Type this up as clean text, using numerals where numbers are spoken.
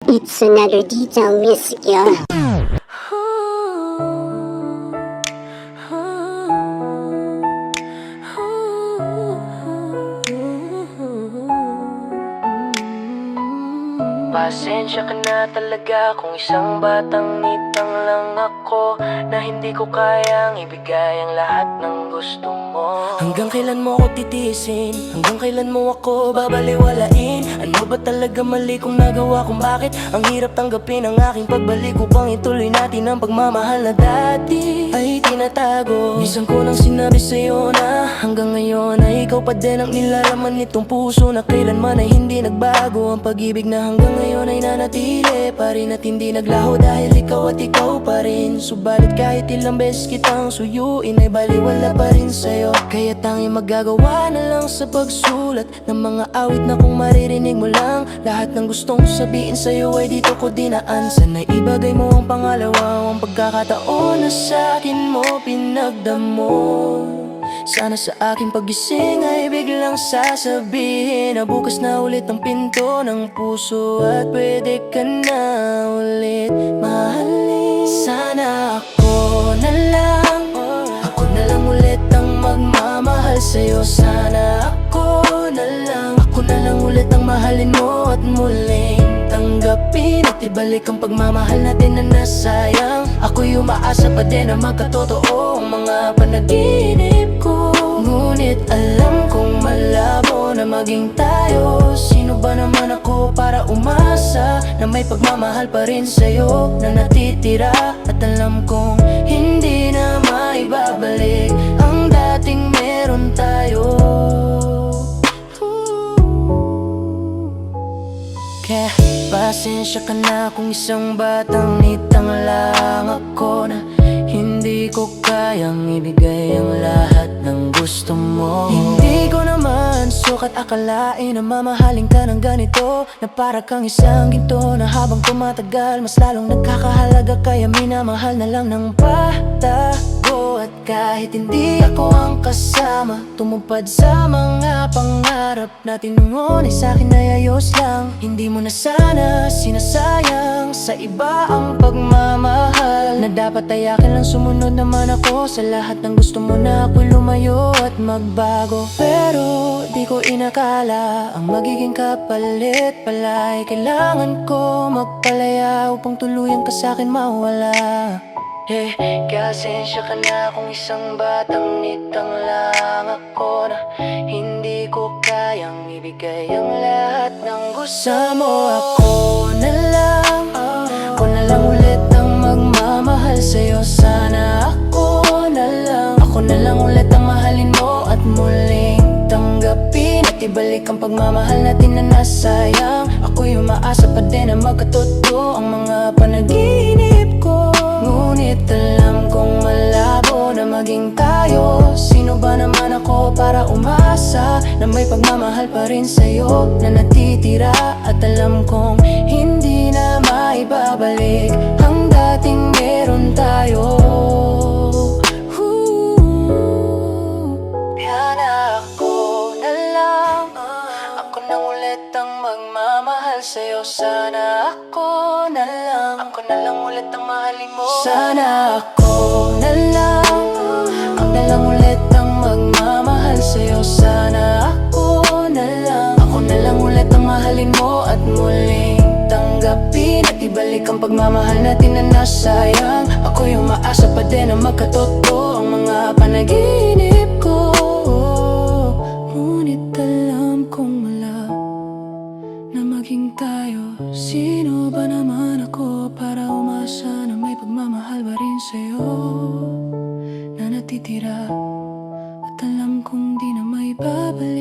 It's another detail miss girl. Pasensya ka na talaga kung isang batang nitang lang ako, na hindi ko kayang ibigay ang lahat ng gusto mo. Hanggang kailan mo ako titiisin? Hanggang kailan mo ako babaliwalain? Ano ba talaga mali kung nagawa kung bakit ang hirap tanggapin ang aking pagbalik upang ituloy natin ang pagmamahal na dati ay tinatago? Minsan ko nang sinabi sa'yo na hanggang ngayon ay ikaw pa din ang nilalaman nitong puso, na kailanman ay hindi nagbago ang pag-ibig na hanggang ngayon ay nanatili pa rin at hindi naglaho, dahil ikaw at ikaw pa rin. Subalit kahit ilang beses kitang suyuin ay baliwala pa rin sa'yo. Kaya tanging magagawa na lang sa pagsulat ng mga awit na kung maririnig mo lang lahat ng gustong sabihin sa'yo ay dito ko dinaan. Sana'y ibagay mo ang pangalawa, ang pagkakataon na sa'kin mo pinagdamo. Sana sa aking pagising ay biglang sasabihin na bukas na ulit ang pinto ng puso at pwede ka na ulit mahalin. Sana ako na lang ulit ang magmamahal sa'yo. Sana ako na lang ulit ang mahalin mo at muling tanggapin at ibalik ang pagmamahal natin na nasayang. Ako'y umaasa pa din na magkatotoo ang mga panaginip ko, ngunit alam kong malabo na maging tayo. Sino ba naman ako para umasa na may pagmamahal pa rin sa'yo na natitira? At alam kong hindi na maibabalik ang dating meron tayo. Kaya pasensya ka na kung isang batang nitang lang ako, na hindi ko kayang ibigay ang lahat ng gusto mo. Hindi ko naman sukat akalain na mamahalin ka ng ganito, na para kang isang ginto na habang tumatagal mas lalong nagkakahalaga. Kaya minamahal na lang ng patago. At kahit hindi ako ang kasama, tumupad sa mga pangarap natin noon ay sa'kin ay ayos lang. Hindi mo na sana sinasayang sa iba ang pagmamahal, na dapat ay akin lang sumunod naman ako sa lahat ng gusto mo, na ako'y lumayo at magbago. Pero di ko inakala ang magiging kapalit pala ay kailangan ko magpalaya upang tuluyan ka sa'kin mawala. Pasensya ka na kung isang batang nitang lang ako, na hindi ko kayang ibigay ang lahat ng gusto mo. Ako na lang ulit ang magmamahal sa'yo. Sana ako na lang ulit ang mahalin mo at muling tanggapin at ibalik ang pagmamahal natin na nasayang. Ako'y umaasa pa din na magkatotoo ang mga panaginip ko, ngunit alam kong malabo na maging tayo. Sino ba naman ako para umasa na may pagmamahal pa rin sa'yo na natitira? At alam kong hindi na maibabalik ang dating meron tayo. Kaya ako na ulit ang magmamahal sa'yo. Sana ako na lang ulit ang mahalin mo. Sana ako na lang ulit ang magmamahal sa'yo. Sana ako na lang ulit ang mahalin mo at muling tanggapin at ibalik ang pagmamahal natin na nasayang. Ako'y umaasa pa din na magkatotoo ang mga panaginip ko, ngunit alam kong malabo na maging tayo. Sino ba naman ako para umasa na may pagmamahal pa rin sa'yo na natitira? At alam kong di na maibabalik